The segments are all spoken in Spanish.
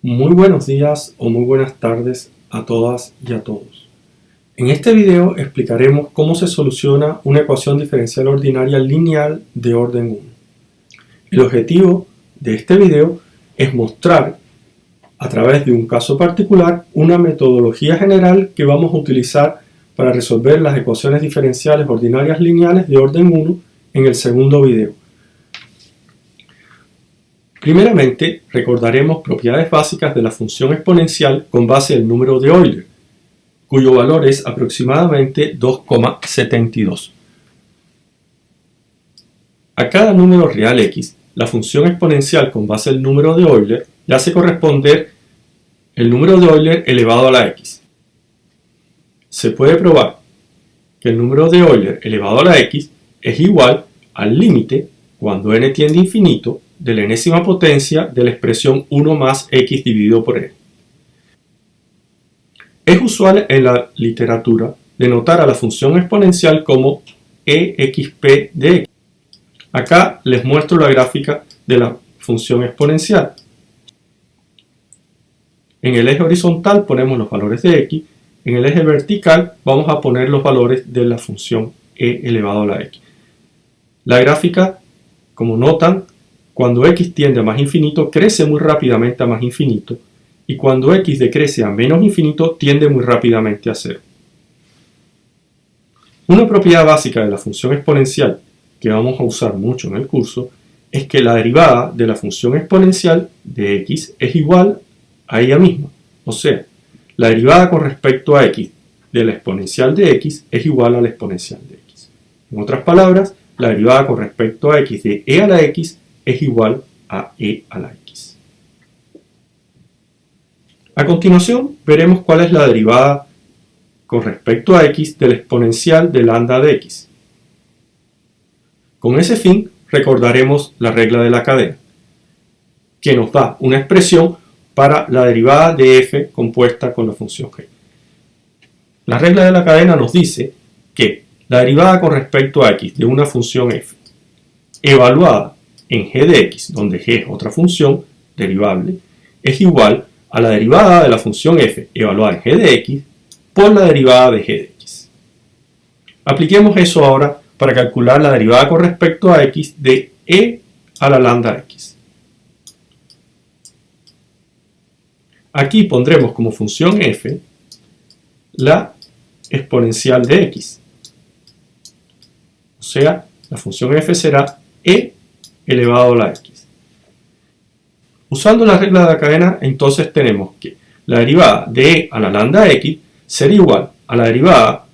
Muy buenos días o muy buenas tardes a todas y a todos. En este video explicaremos cómo se soluciona una ecuación diferencial ordinaria lineal de orden 1. El objetivo de este video es mostrar a través de un caso particular una metodología general que vamos a utilizar para resolver las ecuaciones diferenciales ordinarias lineales de orden 1 en el segundo video. Primeramente, recordaremos propiedades básicas de la función exponencial con base en el número de Euler, cuyo valor es aproximadamente 2,72. A cada número real x, la función exponencial con base en el número de Euler le hace corresponder el número de Euler elevado a la x. Se puede probar que el número de Euler elevado a la x es igual al límite, cuando n tiende a infinito, de la enésima potencia de la expresión 1 más x dividido por n. Es usual en la literatura denotar a la función exponencial como exp de x. Acá les muestro la gráfica de la función exponencial. En el eje horizontal ponemos los valores de x, en el eje vertical vamos a poner los valores de la función e elevado a la x. La gráfica, como notan, cuando x tiende a más infinito, crece muy rápidamente a más infinito, y cuando x decrece a menos infinito, tiende muy rápidamente a cero. Una propiedad básica de la función exponencial que vamos a usar mucho en el curso es que la derivada de la función exponencial de x es igual a ella misma. O sea, la derivada con respecto a x de la exponencial de x es igual a la exponencial de x. En otras palabras, la derivada con respecto a x de e a la x es igual a e a la x. A continuación veremos cuál es la derivada con respecto a x del exponencial de lambda de x. Con ese fin recordaremos la regla de la cadena, que nos da una expresión para la derivada de f compuesta con la función g. La regla de la cadena nos dice que la derivada con respecto a x de una función f evaluada en g de x, donde g es otra función derivable, es igual a la derivada de la función f evaluada en g de x por la derivada de g de x. Apliquemos eso ahora para calcular la derivada con respecto a x de e a la lambda x. Aquí pondremos como función f la exponencial de x. O sea, la función f será e elevado a la x. Usando la regla de la cadena, entonces tenemos que la derivada de e a la lambda x sería igual a la derivada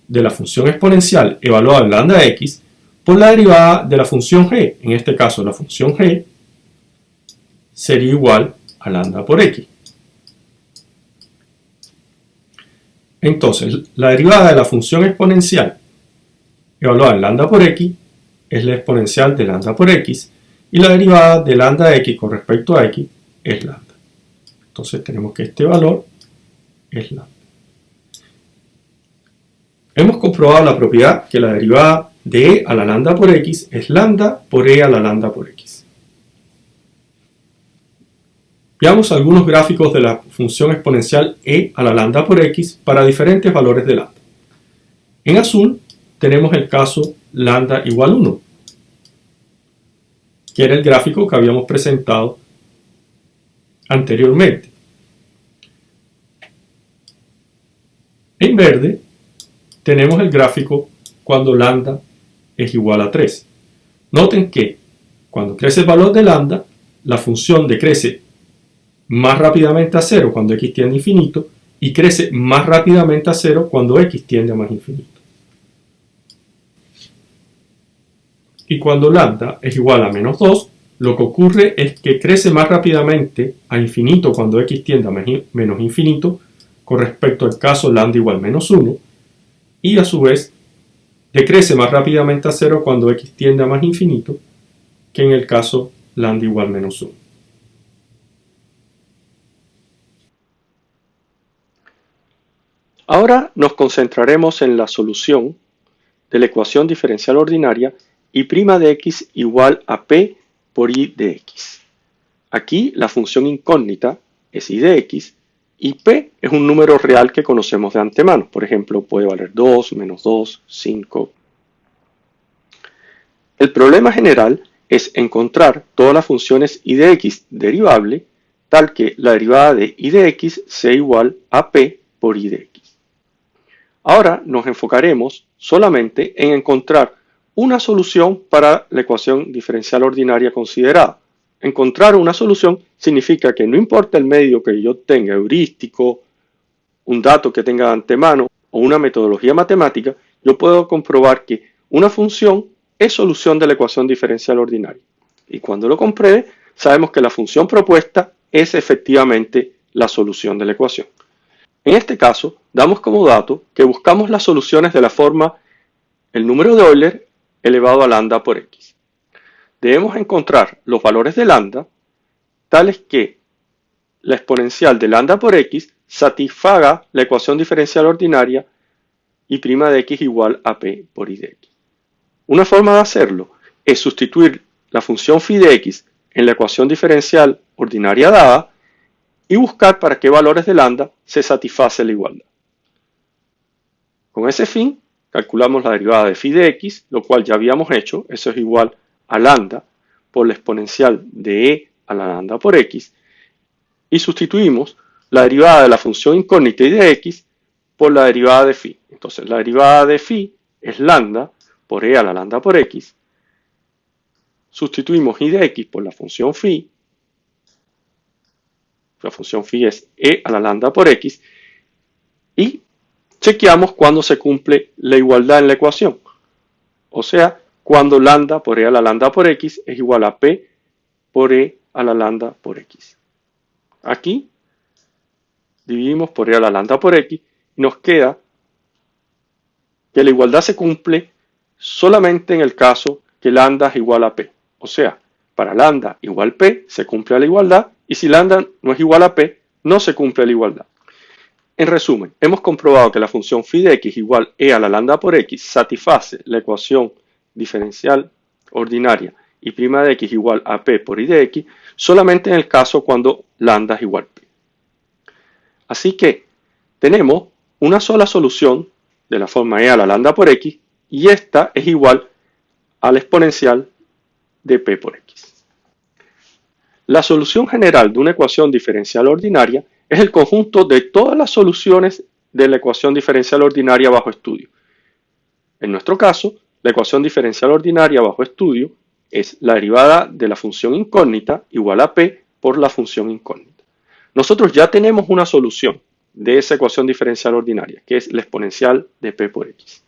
de la función exponencial evaluada en lambda x por la derivada de la función g. En este caso, la función g sería igual a lambda por x. Entonces, la derivada de la función exponencial evaluada en lambda por x es la exponencial de lambda por x, y la derivada de lambda x con respecto a x es lambda. Entonces tenemos que este valor es lambda. Hemos comprobado la propiedad que la derivada de e a la lambda por x es lambda por e a la lambda por x. Veamos algunos gráficos de la función exponencial e a la lambda por x para diferentes valores de lambda. En azul tenemos el caso lambda igual 1, que era el gráfico que habíamos presentado anteriormente. En verde tenemos el gráfico cuando lambda es igual a 3. Noten que cuando crece el valor de lambda, la función decrece más rápidamente a 0 cuando x tiende a infinito y crece más rápidamente a 0 cuando x tiende a más infinito. Y cuando lambda es igual a menos 2, lo que ocurre es que crece más rápidamente a infinito cuando x tiende a menos infinito con respecto al caso lambda igual menos 1, y a su vez decrece más rápidamente a 0 cuando x tiende a más infinito que en el caso lambda igual menos 1. Ahora nos concentraremos en la solución de la ecuación diferencial ordinaria y' de x igual a p por i de x. Aquí la función incógnita es y de x, y p es un número real que conocemos de antemano. Por ejemplo, puede valer 2, menos 2, 5. El problema general es encontrar todas las funciones y de x derivable tal que la derivada de y de x sea igual a p por y de x. Ahora nos enfocaremos solamente en encontrar una solución para la ecuación diferencial ordinaria considerada. Encontrar una solución significa que no importa el medio que yo tenga, heurístico, un dato que tenga de antemano o una metodología matemática, yo puedo comprobar que una función es solución de la ecuación diferencial ordinaria. Y cuando lo compruebe, sabemos que la función propuesta es efectivamente la solución de la ecuación. En este caso, damos como dato que buscamos las soluciones de la forma el número de Euler elevado a lambda por x. Debemos encontrar los valores de lambda tales que la exponencial de lambda por x satisfaga la ecuación diferencial ordinaria y' de x igual a p por y de x. Una forma de hacerlo es sustituir la función phi de x en la ecuación diferencial ordinaria dada y buscar para qué valores de lambda se satisface la igualdad. Con ese fin, calculamos la derivada de phi de x, lo cual ya habíamos hecho, eso es igual a lambda por la exponencial de e a la lambda por x, y sustituimos la derivada de la función incógnita y de x por la derivada de phi. Entonces la derivada de phi es lambda por e a la lambda por x, sustituimos y de x por la función phi es e a la lambda por x, y chequeamos cuando se cumple la igualdad en la ecuación, o sea, cuando lambda por e a la lambda por x es igual a p por e a la lambda por x. Aquí dividimos por e a la lambda por x y nos queda que la igualdad se cumple solamente en el caso que lambda es igual a p. O sea, para lambda igual p se cumple la igualdad, y si lambda no es igual a p, no se cumple la igualdad. En resumen, hemos comprobado que la función phi de x igual e a la lambda por x satisface la ecuación diferencial ordinaria y' de x igual a p por y de x solamente en el caso cuando lambda es igual a p. Así que tenemos una sola solución de la forma e a la lambda por x, y esta es igual a la exponencial de p por x. La solución general de una ecuación diferencial ordinaria es el conjunto de todas las soluciones de la ecuación diferencial ordinaria bajo estudio. En nuestro caso, la ecuación diferencial ordinaria bajo estudio es la derivada de la función incógnita igual a p por la función incógnita. Nosotros ya tenemos una solución de esa ecuación diferencial ordinaria, que es la exponencial de p por x.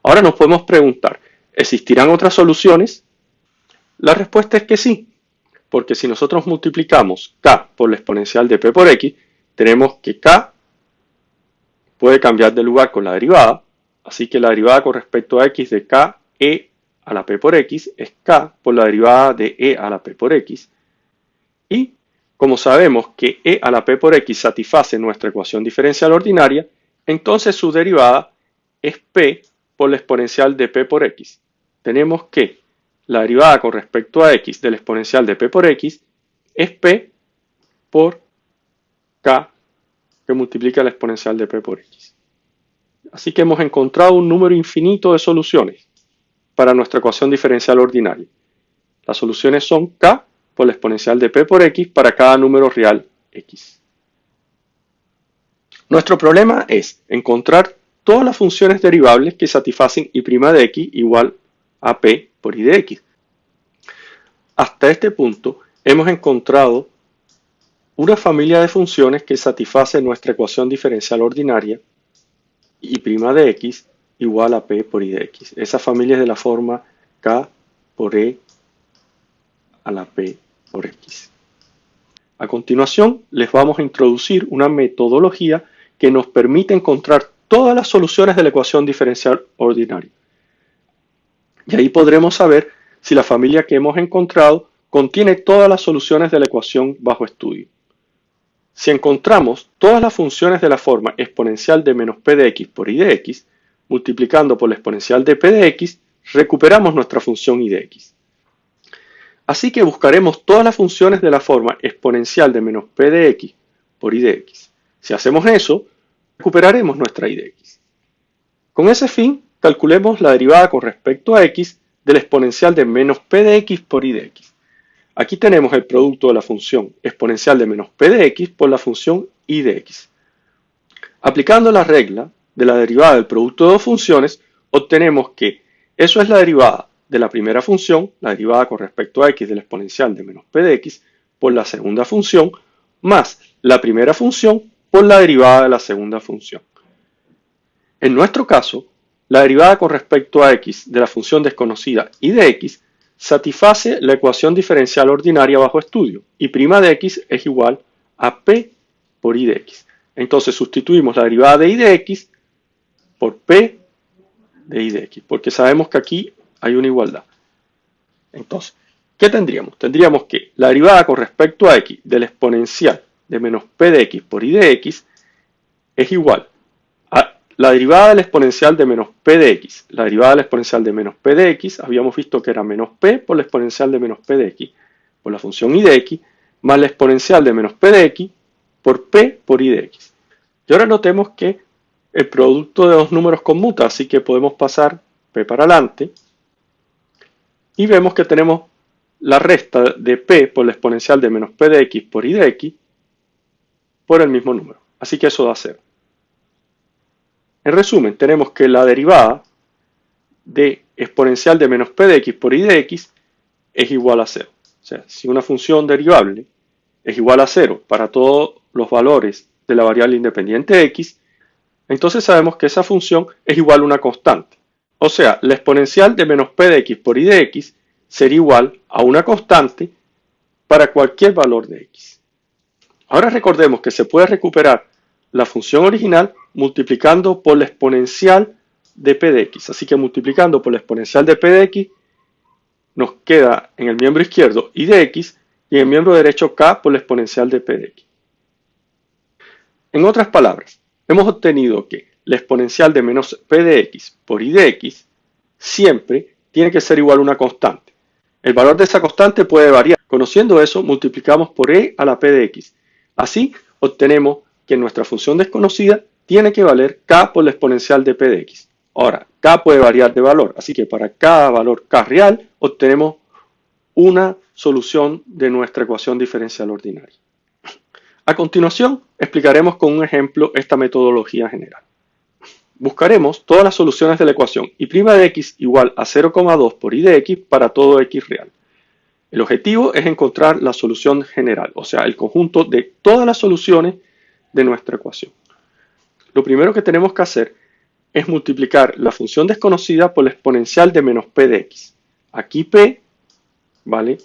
Ahora nos podemos preguntar, ¿existirán otras soluciones? La respuesta es que sí, porque si nosotros multiplicamos k por la exponencial de p por x, tenemos que k puede cambiar de lugar con la derivada, así que la derivada con respecto a x de k e a la p por x es k por la derivada de e a la p por x, y como sabemos que e a la p por x satisface nuestra ecuación diferencial ordinaria, entonces su derivada es p por la exponencial de p por x. Tenemos que la derivada con respecto a x de la exponencial de p por x es p por k que multiplica la exponencial de p por x. Así que hemos encontrado un número infinito de soluciones para nuestra ecuación diferencial ordinaria. Las soluciones son k por la exponencial de p por x para cada número real x. Nuestro problema es encontrar todas las funciones derivables que satisfacen y' de x igual a p por y de x. Hasta este punto hemos encontrado una familia de funciones que satisface nuestra ecuación diferencial ordinaria y' de x igual a p por y de x. Esa familia es de la forma k por e a la p por x. A continuación les vamos a introducir una metodología que nos permite encontrar todas las soluciones de la ecuación diferencial ordinaria. Y ahí podremos saber si la familia que hemos encontrado contiene todas las soluciones de la ecuación bajo estudio. Si encontramos todas las funciones de la forma exponencial de menos p de x por y de x, multiplicando por la exponencial de p de x, recuperamos nuestra función y de x. Así que buscaremos todas las funciones de la forma exponencial de menos p de x por y de x. Si hacemos eso, recuperaremos nuestra y de x. Con ese fin, calculemos la derivada con respecto a x del exponencial de menos p de x por y de x. Aquí tenemos el producto de la función exponencial de menos p de x por la función y de x. Aplicando la regla de la derivada del producto de dos funciones, obtenemos que eso es la derivada de la primera función, la derivada con respecto a x del exponencial de menos p de x, por la segunda función, más la primera función por la derivada de la segunda función. En nuestro caso, la derivada con respecto a x de la función desconocida y de x satisface la ecuación diferencial ordinaria bajo estudio, y prima de x es igual a p por y de x. Entonces sustituimos la derivada de y de x por p de y de x, porque sabemos que aquí hay una igualdad. Entonces, ¿qué tendríamos? Tendríamos que la derivada con respecto a x del exponencial de menos p de x por y de x es igual a la derivada del exponencial de menos p de x. La derivada del exponencial de menos p de x habíamos visto que era menos p por la exponencial de menos p de x por la función y de x, más la exponencial de menos p de x por p por y de x. Y ahora notemos que el producto de dos números conmuta, así que podemos pasar p para adelante y vemos que tenemos la resta de p por la exponencial de menos p de x por y de x por el mismo número. Así que eso da 0. En resumen, tenemos que la derivada de exponencial de menos p de x por y de x es igual a 0. O sea, si una función derivable es igual a 0 para todos los valores de la variable independiente x, entonces sabemos que esa función es igual a una constante. O sea, la exponencial de menos p de x por y de x sería igual a una constante para cualquier valor de x. Ahora recordemos que se puede recuperar la función original multiplicando por la exponencial de p de x. Así que multiplicando por la exponencial de p de x nos queda en el miembro izquierdo y de x y en el miembro derecho k por la exponencial de p de x. En otras palabras, hemos obtenido que la exponencial de menos p de x por y de x siempre tiene que ser igual a una constante. El valor de esa constante puede variar. Conociendo eso, multiplicamos por e a la p de x. Así obtenemos que nuestra función desconocida tiene que valer k por la exponencial de p de x. Ahora, k puede variar de valor, así que para cada valor k real obtenemos una solución de nuestra ecuación diferencial ordinaria. A continuación, explicaremos con un ejemplo esta metodología general. Buscaremos todas las soluciones de la ecuación y' de x igual a 0,2 por y de x para todo x real. El objetivo es encontrar la solución general, o sea, el conjunto de todas las soluciones de nuestra ecuación. Lo primero que tenemos que hacer es multiplicar la función desconocida por la exponencial de menos p de x. Aquí p vale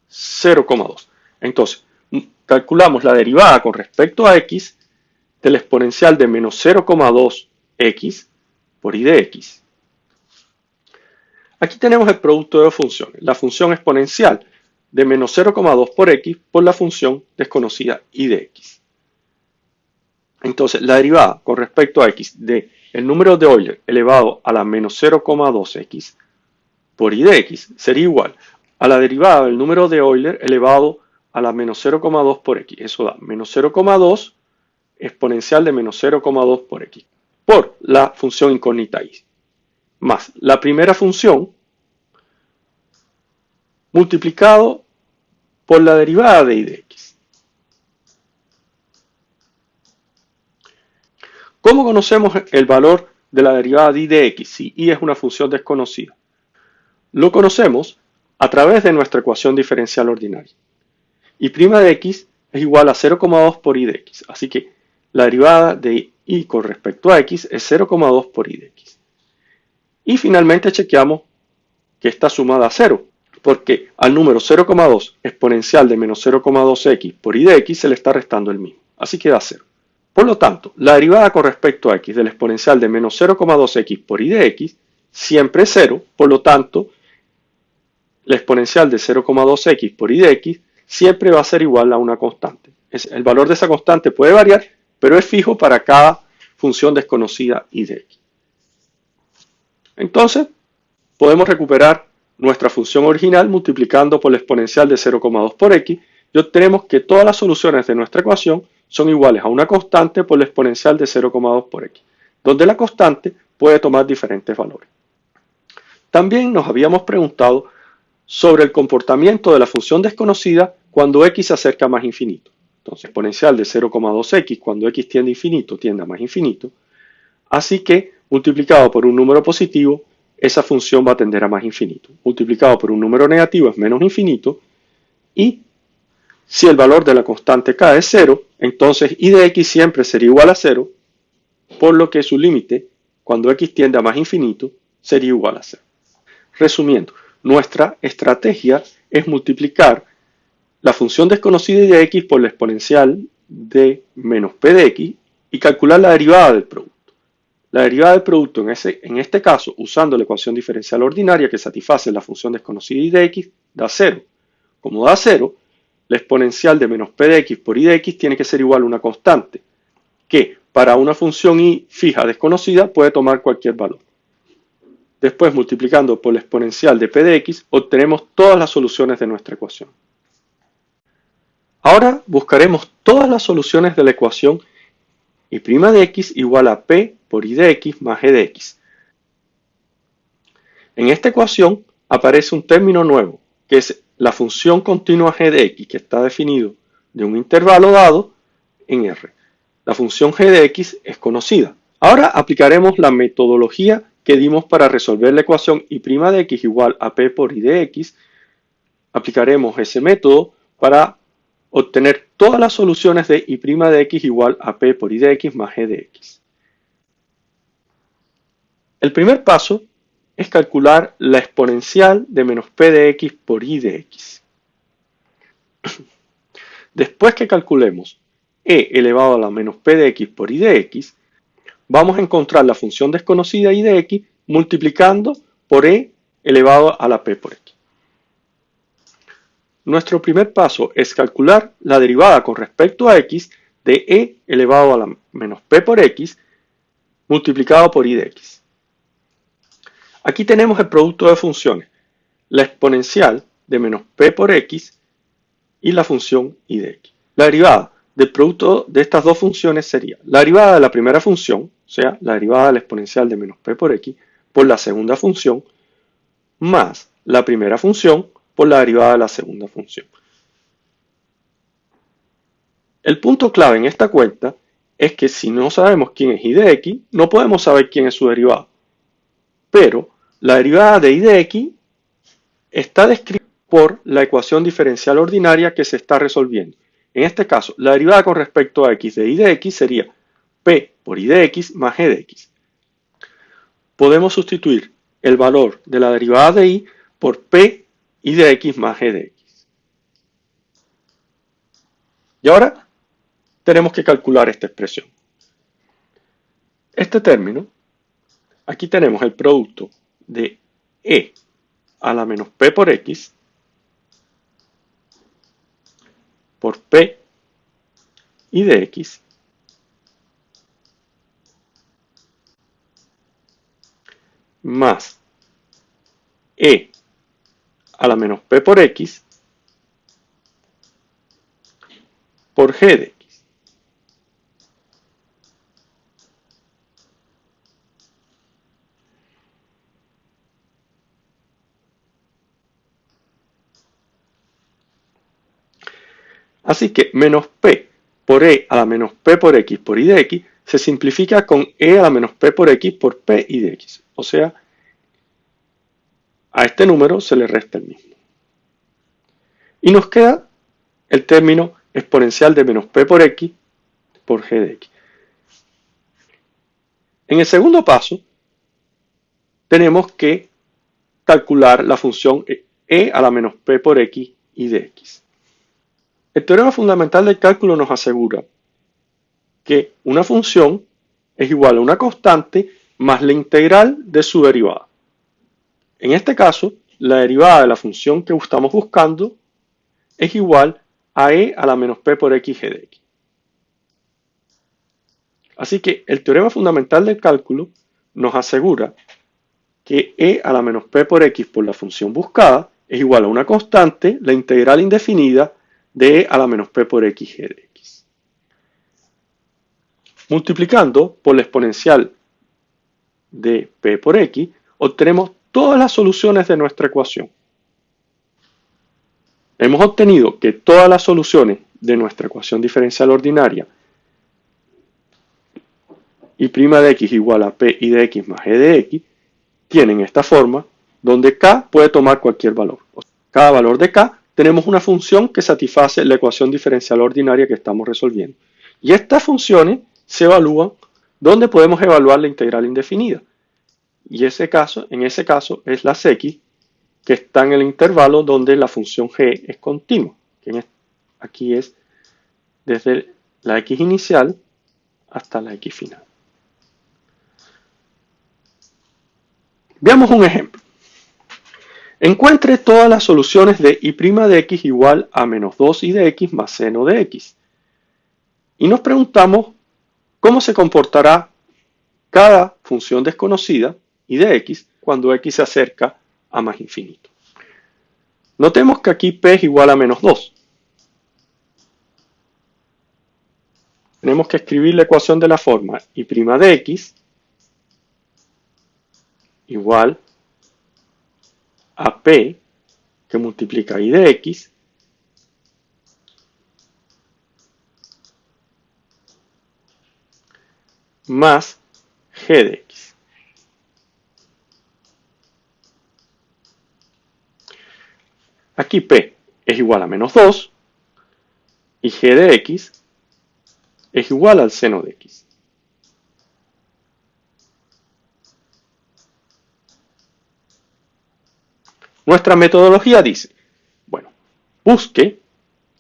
0,2. Entonces, calculamos la derivada con respecto a x de la exponencial de menos 0,2x por y de x. Aquí tenemos el producto de dos funciones, la función exponencial de menos 0,2 por x por la función desconocida y de x. Entonces, la derivada con respecto a x de el número de Euler elevado a la menos 0,2x por y de x sería igual a la derivada del número de Euler elevado a la menos 0,2 por x. Eso da menos 0,2 exponencial de menos 0,2 por x por la función incógnita y más la primera función multiplicado por la derivada de y de x. ¿Cómo conocemos el valor de la derivada de y de x si y es una función desconocida? Lo conocemos a través de nuestra ecuación diferencial ordinaria. Y' de x es igual a 0,2 por y de x. Así que la derivada de y con respecto a x es 0,2 por y de x. Y finalmente chequeamos que está sumada a 0, porque al número 0,2 exponencial de menos 0,2x por y de x se le está restando el mismo. Así que da 0. Por lo tanto, la derivada con respecto a x del exponencial de menos 0,2x por y de x siempre es 0, por lo tanto, la exponencial de 0,2x por y de x siempre va a ser igual a una constante. El valor de esa constante puede variar, pero es fijo para cada función desconocida y de x. Entonces, podemos recuperar nuestra función original multiplicando por la exponencial de 0,2 por x y obtenemos que todas las soluciones de nuestra ecuación son iguales a una constante por la exponencial de 0,2 por x, donde la constante puede tomar diferentes valores. También nos habíamos preguntado sobre el comportamiento de la función desconocida cuando x se acerca a más infinito. Entonces, exponencial de 0,2x cuando x tiende a infinito tiende a más infinito. Así que, multiplicado por un número positivo, esa función va a tender a más infinito. Multiplicado por un número negativo es menos infinito. Y si el valor de la constante k es 0, entonces y de x siempre sería igual a 0, por lo que su límite, cuando x tiende a más infinito, sería igual a 0. Resumiendo, nuestra estrategia es multiplicar la función desconocida y de x por la exponencial de menos p de x y calcular la derivada del producto. La derivada del producto en este caso, usando la ecuación diferencial ordinaria que satisface la función desconocida y de x, da 0. Como da 0, la exponencial de menos p de x por y de x tiene que ser igual a una constante, que para una función y fija desconocida puede tomar cualquier valor. Después, multiplicando por la exponencial de p de x, obtenemos todas las soluciones de nuestra ecuación. Ahora buscaremos todas las soluciones de la ecuación y' de x igual a p por y de x más g de x. En esta ecuación aparece un término nuevo, que es la función continua g de x, que está definido de un intervalo dado en R. La función g de x es conocida. Ahora aplicaremos la metodología que dimos para resolver la ecuación y' de x igual a p por y de x. Aplicaremos ese método para obtener todas las soluciones de y' de x igual a p por y de x más g de x. El primer paso es calcular la exponencial de menos p de x por y de x. Después que calculemos e elevado a la menos p de x por y de x, vamos a encontrar la función desconocida y de x multiplicando por e elevado a la p por x. Nuestro primer paso es calcular la derivada con respecto a x de e elevado a la menos p por x multiplicado por y de x. Aquí tenemos el producto de funciones, la exponencial de menos p por x y la función y de x. La derivada del producto de estas dos funciones sería la derivada de la primera función, o sea, la derivada de la exponencial de menos p por x por la segunda función, más la primera función por la derivada de la segunda función. El punto clave en esta cuenta es que si no sabemos quién es y de x, no podemos saber quién es su derivada. Pero la derivada de y de x está descrita por la ecuación diferencial ordinaria que se está resolviendo. En este caso, la derivada con respecto a x de y de x sería p por y de x más g de x. Podemos sustituir el valor de la derivada de y por p y de x más g de x. Y ahora tenemos que calcular esta expresión. Este término, aquí tenemos el producto de e a la menos p por x por p y de x más e a la menos p por x por g de x. Así que menos p por e a la menos p por x por y de x se simplifica con e a la menos p por x por p y de x. O sea, a este número se le resta el mismo. Y nos queda el término exponencial de menos p por x por g de x. En el segundo paso, tenemos que calcular la función e a la menos p por x y de x. El teorema fundamental del cálculo nos asegura que una función es igual a una constante más la integral de su derivada. En este caso, la derivada de la función que estamos buscando es igual a e a la menos p por x g de x. Así que el teorema fundamental del cálculo nos asegura que e a la menos p por x por la función buscada es igual a una constante, la integral indefinida de e a la menos p por x g de x. Multiplicando por la exponencial de p por x, obtenemos todas las soluciones de nuestra ecuación. Hemos obtenido que todas las soluciones de nuestra ecuación diferencial ordinaria y' de x igual a p i de x más g de x tienen esta forma, donde k puede tomar cualquier valor. Cada valor de k tenemos una función que satisface la ecuación diferencial ordinaria que estamos resolviendo. Y estas funciones se evalúan donde podemos evaluar la integral indefinida. Y en ese caso es las x que está en el intervalo donde la función g es continua. Aquí es desde la x inicial hasta la x final. Veamos un ejemplo. Encuentre todas las soluciones de y' de x igual a menos 2i de x más seno de x. Y nos preguntamos cómo se comportará cada función desconocida y de x cuando x se acerca a más infinito. Notemos que aquí p es igual a menos 2. Tenemos que escribir la ecuación de la forma y' de x igual a p que multiplica i de x más g de x. Aquí p es igual a menos 2 y g de x es igual al seno de x. Nuestra metodología dice, bueno, busque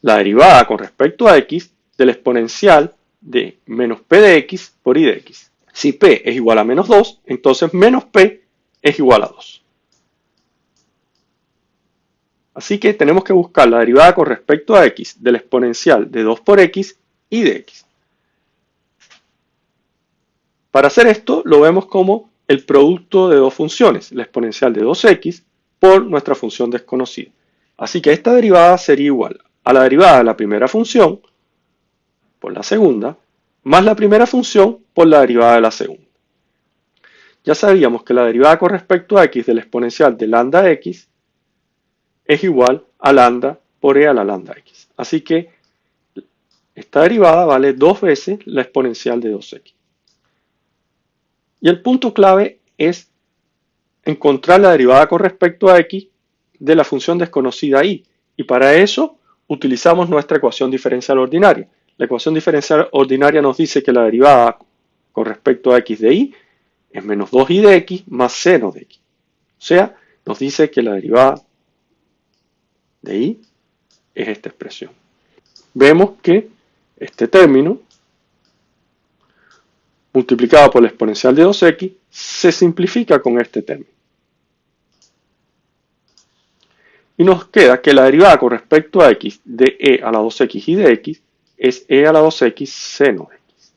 la derivada con respecto a x del exponencial de menos p de x por i de x. Si p es igual a menos 2, entonces menos p es igual a 2. Así que tenemos que buscar la derivada con respecto a x del exponencial de 2 por x y de x. Para hacer esto lo vemos como el producto de dos funciones, la exponencial de 2x por nuestra función desconocida. Así que esta derivada sería igual a la derivada de la primera función por la segunda, más la primera función por la derivada de la segunda. Ya sabíamos que la derivada con respecto a x del exponencial de lambda x es igual a lambda por e a la lambda x. Así que esta derivada vale 2 veces la exponencial de 2x. Y el punto clave es encontrar la derivada con respecto a x de la función desconocida y. Y para eso utilizamos nuestra ecuación diferencial ordinaria. La ecuación diferencial ordinaria nos dice que la derivada con respecto a x de y es menos 2i de x más seno de x. O sea, nos dice que la derivada de y es esta expresión. Vemos que este término multiplicado por la exponencial de 2x se simplifica con este término. Y nos queda que la derivada con respecto a x de e a la 2x y de x es e a la 2x seno de x.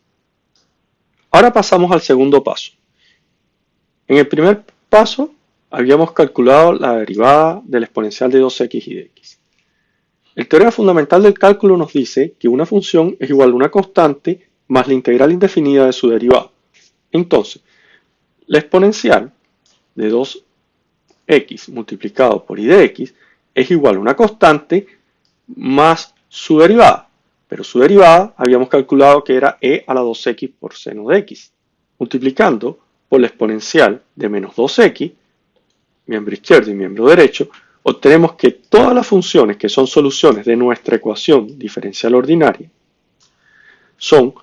Ahora pasamos al segundo paso. En el primer paso habíamos calculado la derivada del exponencial de 2x y de x. El teorema fundamental del cálculo nos dice que una función es igual a una constante más la integral indefinida de su derivada. Entonces, la exponencial de 2x multiplicado por y de x es igual a una constante más su derivada. Pero su derivada habíamos calculado que era e a la 2x por seno de x. Multiplicando por la exponencial de menos 2x, miembro izquierdo y miembro derecho, obtenemos que todas las funciones que son soluciones de nuestra ecuación diferencial ordinaria son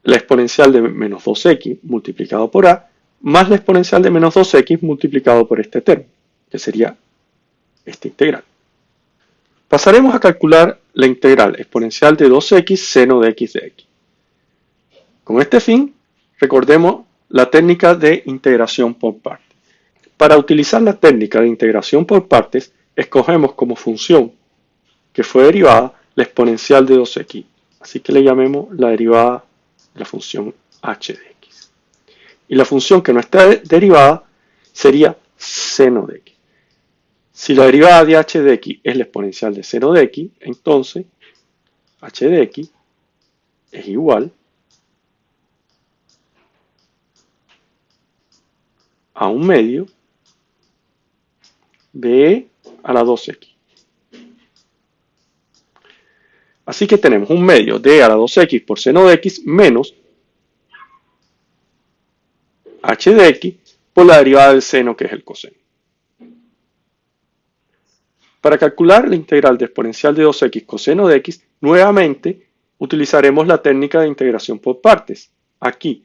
la exponencial de menos 2x multiplicado por a más la exponencial de menos 2x multiplicado por este término, que sería esta integral. Pasaremos a calcular la integral exponencial de 2x seno de x de x. Con este fin, recordemos la técnica de integración por partes. Para utilizar la técnica de integración por partes, escogemos como función que fue derivada la exponencial de 2x. Así que le llamemos la derivada de la función h de x. Y la función que no está derivada sería seno de x. Si la derivada de h de x es la exponencial de seno de x, entonces h de x es igual a 1/2 de e a la 2x. Así que tenemos 1/2 de e a la 2x por seno de x menos h de x por la derivada del seno, que es el coseno. Para calcular la integral de exponencial de 2x coseno de x, nuevamente utilizaremos la técnica de integración por partes. Aquí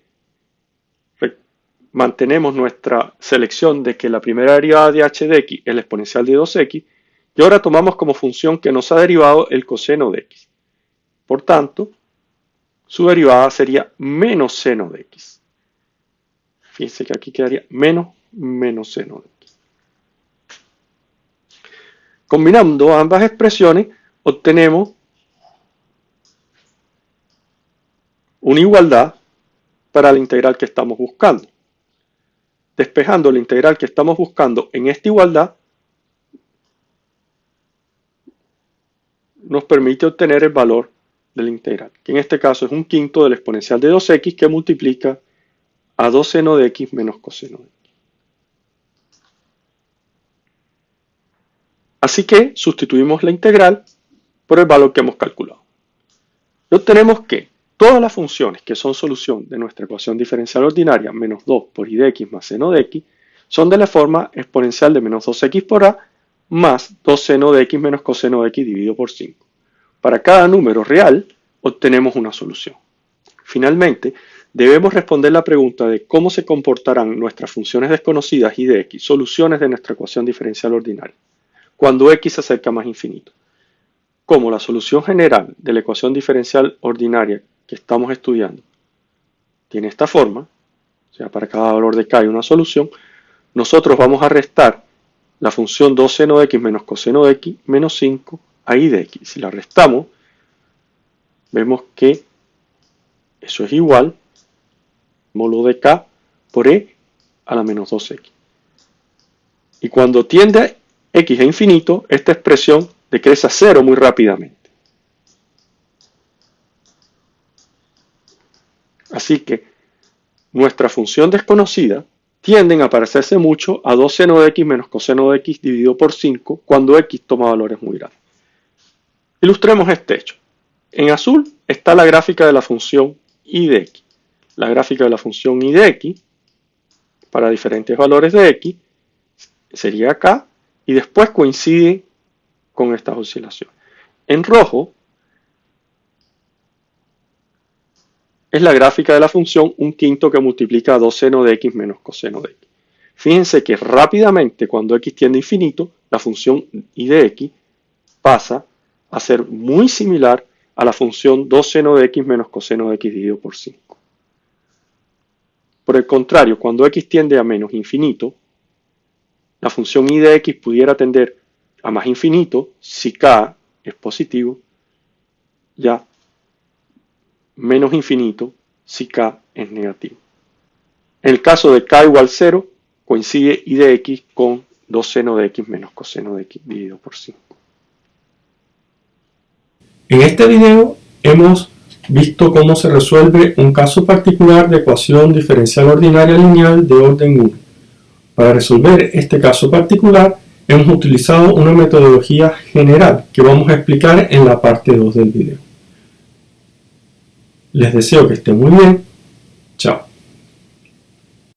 mantenemos nuestra selección de que la primera derivada de h de x es la exponencial de 2x y ahora tomamos como función que nos ha derivado el coseno de x. Por tanto, su derivada sería menos seno de x. Fíjense que aquí quedaría menos seno de x. Combinando ambas expresiones, obtenemos una igualdad para la integral que estamos buscando. Despejando la integral que estamos buscando en esta igualdad, nos permite obtener el valor de la integral, que en este caso es 1/5 de la exponencial de 2x que multiplica a 2 seno de x menos coseno de x. Así que sustituimos la integral por el valor que hemos calculado. Y obtenemos que todas las funciones que son solución de nuestra ecuación diferencial ordinaria menos 2 por y de x más seno de x son de la forma exponencial de menos 2x por a más 2 seno de x menos coseno de x dividido por 5. Para cada número real obtenemos una solución. Finalmente, debemos responder la pregunta de cómo se comportarán nuestras funciones desconocidas y de x, soluciones de nuestra ecuación diferencial ordinaria, cuando x se acerca más infinito. Como la solución general de la ecuación diferencial ordinaria que estamos estudiando tiene esta forma, o sea, para cada valor de k hay una solución, nosotros vamos a restar la función 2 seno de x menos coseno de x menos 5 a y de x. Si la restamos, vemos que eso es igual módulo de k por e a la menos 2x. Y cuando tiende x a infinito, esta expresión decrece a 0 muy rápidamente. Así que nuestra función desconocida tienden a parecerse mucho a 2 seno de x menos coseno de x dividido por 5 cuando x toma valores muy grandes. Ilustremos este hecho. En azul está la gráfica de la función y de x. La gráfica de la función y de x para diferentes valores de x sería acá y después coincide con estas oscilaciones. En rojo es la gráfica de la función 1/5 que multiplica a 2 seno de x menos coseno de x. Fíjense que rápidamente cuando x tiende a infinito, la función y de x pasa a ser muy similar a la función 2 seno de x menos coseno de x dividido por 5. Por el contrario, cuando x tiende a menos infinito, la función y de x pudiera tender a más infinito si k es positivo, ya menos infinito si k es negativo. En el caso de k igual 0, coincide y de x con 2 seno de x menos coseno de x dividido por 5. En este video hemos visto cómo se resuelve un caso particular de ecuación diferencial ordinaria lineal de orden 1. Para resolver este caso particular hemos utilizado una metodología general que vamos a explicar en la parte 2 del video. Les deseo que estén muy bien. Chao.